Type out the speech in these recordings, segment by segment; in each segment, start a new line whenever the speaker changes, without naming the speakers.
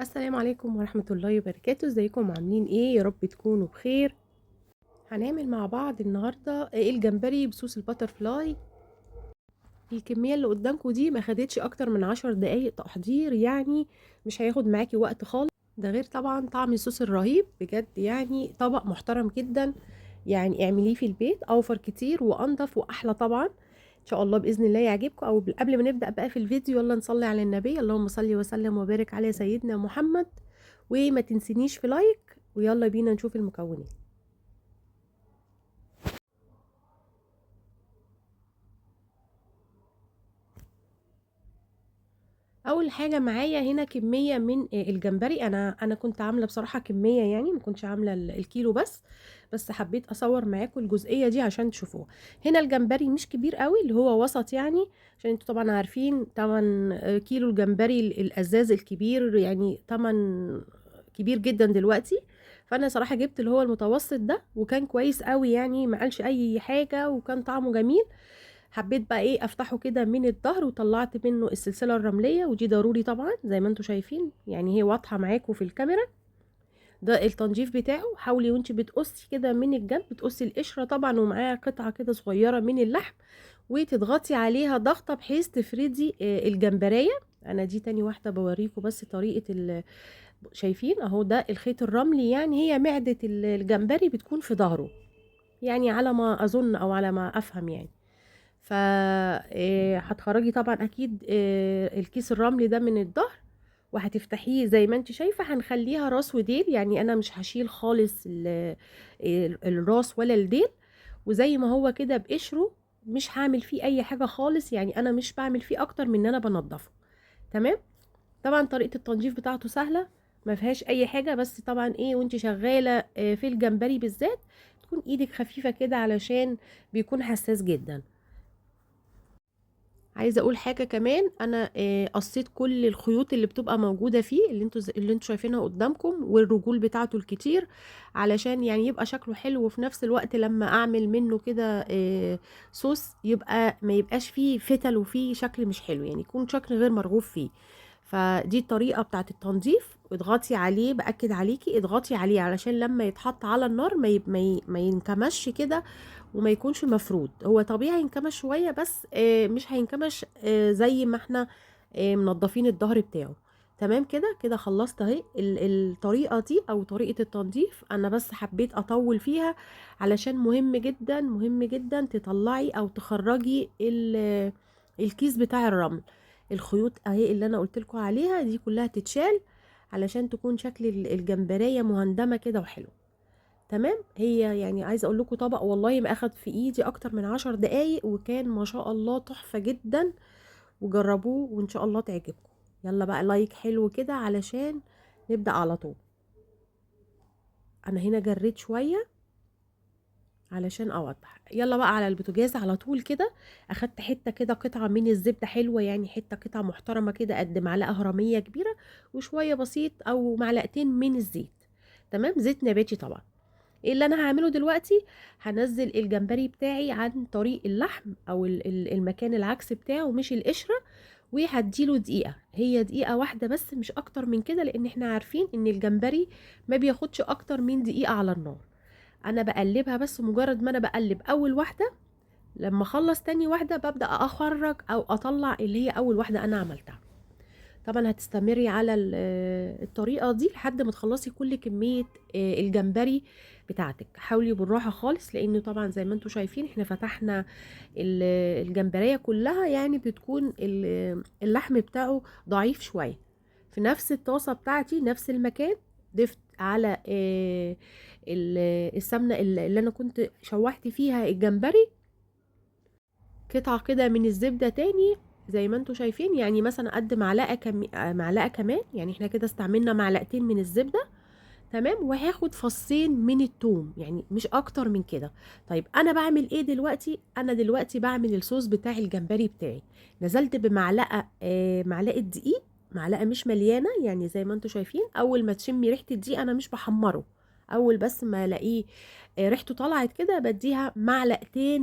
السلام عليكم ورحمة الله وبركاته، ازيكم عاملين ايه؟ يا رب تكونوا بخير. هنعمل مع بعض النهاردة الجمبري بصوص الباتر فلاي. الكمية اللي قدامكم دي ما خدتش اكتر من 10 دقايق تحضير، يعني مش هياخد معاكي وقت خالص. ده غير طبعا طعم الصوص الرهيب بجد، يعني طبق محترم جدا. يعني اعمليه في البيت، اوفر كتير وانضف واحلى طبعا. ان شاء الله باذن الله يعجبكم. او قبل ما نبدا بقى في الفيديو، يلا نصلي على النبي. اللهم صل وسلم وبارك على سيدنا محمد. وما تنسينيش في لايك، ويلا بينا نشوف المكونات. اول حاجه معايا هنا كميه من الجمبري. انا كنت عامله بصراحه كميه، يعني ما كنتش عامله الكيلو بس حبيت اصور معاكم الجزئيه دي عشان تشوفوها. هنا الجمبري مش كبير قوي، اللي هو وسط يعني. عشان انتوا طبعا عارفين 8 كيلو الجمبري الازاز الكبير يعني 8 كبير جدا دلوقتي. فانا صراحه جبت اللي هو المتوسط ده، وكان كويس قوي يعني، ما قالش اي حاجه وكان طعمه جميل. حبيت بقى ايه افتحه كده من الظهر، وطلعت منه السلسله الرمليه، ودي ضروري طبعا زي ما انتم شايفين، يعني هي واضحه معاكم في الكاميرا. ده التنظيف بتاعه. حاولي وانت بتقصي كده من الجنب، بتقصي القشره طبعا ومعاها قطعه كده صغيره من اللحم، وتضغطي عليها ضغطه بحيث تفردي الجمبريه. انا دي تاني واحده بوريكم بس طريقه شايفين اهو ده الخيط الرملي، يعني هي معده الجمبري بتكون في ظهره، يعني على ما اظن او على ما افهم يعني. ف هتخرجي طبعا اكيد الكيس الرملي ده من الظهر، وهتفتحيه زي ما انت شايفه. هنخليها راس وديل، يعني انا مش هشيل خالص الراس ولا الديل، وزي ما هو كده بقشره. مش هعمل فيه اي حاجه خالص، يعني انا مش بعمل فيه اكتر من ان انا بنضفه. تمام. طبعا طريقه التنظيف بتاعته سهله، ما فيهاش اي حاجه. بس طبعا ايه وانت شغاله في الجمبري بالذات، تكون ايدك خفيفه كده علشان بيكون حساس جدا. عايزه اقول حاجه كمان، انا قصيت كل الخيوط اللي بتبقى موجوده فيه، اللي انتوا شايفينها قدامكم، والرجول بتاعته الكتير، علشان يعني يبقى شكله حلو. وفي نفس الوقت لما اعمل منه كده صوص، يبقى ما يبقاش فيه فتل وفيه شكل مش حلو، يعني يكون شكل غير مرغوب فيه. فدي الطريقه بتاعت التنظيف. اضغطي عليه، باكد عليكي اضغطي عليه علشان لما يتحط على النار ما ينكمش كده، وما يكونش مفرود. هو طبيعي ينكمش شوية، بس مش هينكمش زي ما احنا منضفين الظهر بتاعه. تمام كده كده خلصت اهي الطريقة دي او طريقة التنظيف. انا بس حبيت اطول فيها علشان مهم جدا مهم جدا تطلعي او تخرجي الكيس بتاع الرمل. الخيوط اهي اللي انا قلت لكم عليها دي كلها تتشال، علشان تكون شكل الجمبرية مهندمة كده وحلو. تمام. هي يعني عايزه اقول لكم طبق والله ما اخد في ايدي اكتر من 10 دقايق، وكان ما شاء الله تحفه جدا. وجربوه وان شاء الله تعجبكم. يلا بقى لايك حلو كده علشان نبدأ على طول. انا هنا جريت شويه علشان اوضح. يلا بقى على البوتاجاز على طول كده. اخدت حته كده قطعه من الزبده حلوه، يعني حته قطعه محترمه كده قد معلقه هرميه كبيره، وشويه بسيط او معلقتين من الزيت. تمام، زيت نباتي طبعا. ايه اللي انا هعمله دلوقتي؟ هنزل الجمبري بتاعي عن طريق اللحم او المكان العكس بتاعه، مش القشرة. وهديله دقيقة، هي دقيقة واحدة بس مش اكتر من كده، لان احنا عارفين ان الجمبري ما بياخدش اكتر من دقيقة على النار. انا بقلبها بس، مجرد ما انا بقلب اول واحدة، لما اخلص تاني واحدة ببدأ اخرج او اطلع اللي هي اول واحدة انا عملتها. طبعا هتستمري على الطريقة دي لحد ما تخلصي كل كمية الجمبري بتاعتك. حاولي بالراحة خالص، لانه طبعا زي ما انتم شايفين احنا فتحنا الجمبرية كلها، يعني بتكون اللحم بتاعه ضعيف شوية. في نفس الطاسة بتاعتي نفس المكان، ضفت على السمنة اللي انا كنت شوحت فيها الجمبري قطعة كده من الزبدة تاني، زي ما انتوا شايفين، يعني مثلا قد معلقة كمان، يعني احنا كده استعملنا معلقتين من الزبدة. تمام. وهاخد فصين من التوم، يعني مش اكتر من كده. طيب انا بعمل ايه دلوقتي؟ انا دلوقتي بعمل الصوص بتاع الجمبري بتاعي. نزلت بمعلقة معلقة دقيق، معلقة مش مليانة، يعني زي ما انتوا شايفين. اول ما تشمي ريحة الدقيق انا مش بحمره، اول بس ما الاقيه ريحته طلعت كده بديها معلقتين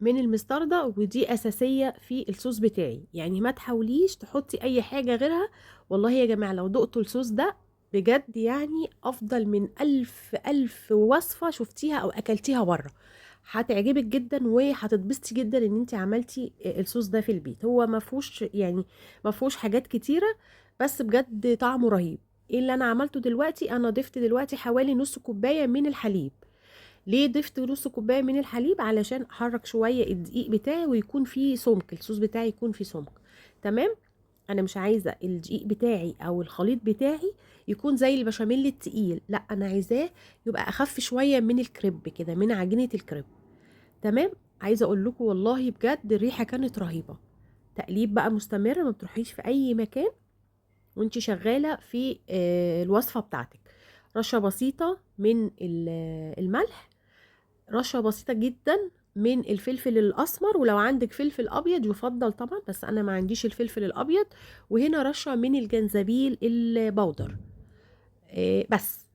من المستردة، ودي اساسية في الصوص بتاعي، يعني ما تحاوليش تحطي اي حاجة غيرها. والله يا جماعة لو دقتوا الصوص ده بجد يعني افضل من الف وصفة شفتيها او اكلتيها بره. هتعجبك جدا وهتتبسطي جدا ان انت عملتي الصوص ده في البيت. هو ما فيهوش يعني ما فيهوش حاجات كتيرة، بس بجد طعمه رهيب. ايه اللي انا عملته دلوقتي؟ انا ضفت دلوقتي حوالي نص كوباية من الحليب. ليه ضفت نص كوبايه من الحليب؟ علشان احرك شويه الدقيق بتاعي ويكون فيه سمك، الصوص بتاعي يكون فيه سمك. تمام. انا مش عايزه الدقيق بتاعي او الخليط بتاعي يكون زي البشاميل التقيل، لا انا عايزاه يبقى اخف شويه من الكريب كده، من عجينه الكريب. تمام. عايزه اقول لكم والله بجد الريحه كانت رهيبه. تقليب بقى مستمر، ما بتروحيش في اي مكان وانت شغاله في الوصفه بتاعتك. رشه بسيطه من الملح، رشة بسيطة جدا من الفلفل الأسمر، ولو عندك فلفل أبيض يفضل طبعا، بس أنا ما عنديش الفلفل الأبيض. وهنا رشة من الجنزبيل البودر. بس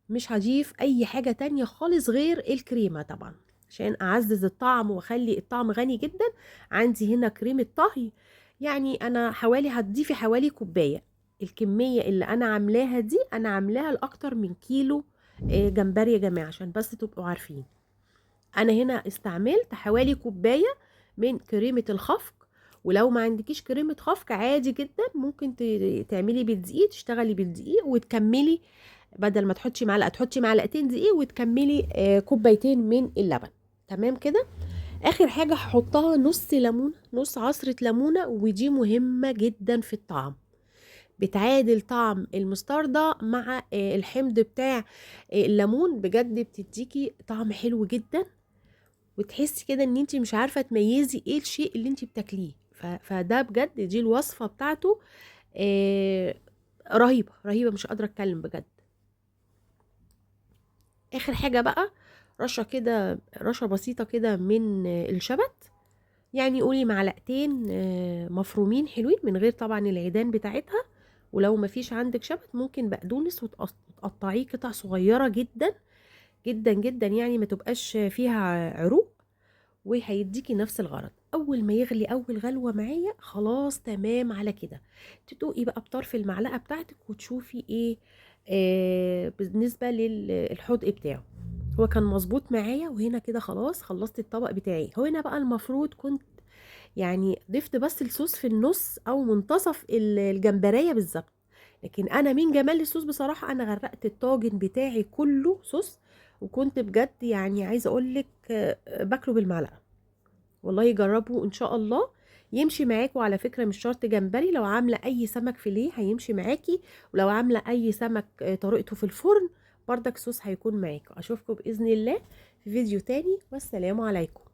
مش هضيف أي حاجة تانية خالص غير الكريمة طبعا، عشان أعزز الطعم وأخلي الطعم غني جدا. عندي هنا كريمة طهي، يعني أنا هتضيفي حوالي كوباية. الكمية اللي أنا عاملاها دي أنا عاملاها لأكتر من كيلو جمبري يا جماعة، عشان بس تبقوا عارفين. انا هنا استعملت حوالي كوباية من كريمة الخفق. ولو ما عندكيش كريمة خفق عادي جدا ممكن تعملي بالدقيق، تشتغلي بالدقيق وتكملي. بدل ما تحطي معلقة تحطي معلقتين دقيق وتكملي كوبايتين من اللبن. تمام كده. اخر حاجة هحطها نص ليمونة، نص عصرة ليمونة، ودي مهمة جدا في الطعم. بتعادل طعم المستردة مع الحمض بتاع الليمون، بجد بتديكي طعم حلو جدا. وتحسي كده ان انت مش عارفه تميزي ايه الشيء اللي انت بتاكليه. فده بجد دي الوصفه بتاعته. آه رهيبه رهيبه، مش قادره اتكلم بجد. اخر حاجه بقى رشه كده، رشه بسيطه كده من الشبت. يعني قولي معلقتين مفرومين حلوين من غير طبعا العيدان بتاعتها. ولو مفيش عندك شبت ممكن بقدونس وتقطعيه قطع صغيره جدا جدا جدا، يعني ما تبقاش فيها عروق. وهيديكي نفس الغرض. اول ما يغلي اول غلوه معايا خلاص تمام على كده. تدوقي بقى بطرف المعلقه بتاعتك وتشوفي ايه بالنسبه للحدق بتاعه. هو كان مظبوط معايا، وهنا كده خلاص خلصت الطبق بتاعي. هو هنا بقى المفروض كنت يعني ضفت بس الصوص في النص او منتصف الجمبريه بالظبط. لكن انا من جمال الصوص بصراحه انا غرقت الطاجن بتاعي كله صوص. وكنت بجد يعني عايزه اقول لك باكله بالمعلقه. والله جربوا ان شاء الله يمشي معاكوا. على فكرة مش شرط جمبري، لو عاملة اي سمك فيليه هيمشي معاكي. ولو عاملة اي سمك طريقته في الفرن بردك صوص هيكون معاكوا. اشوفكم باذن الله في فيديو تاني، والسلام عليكم.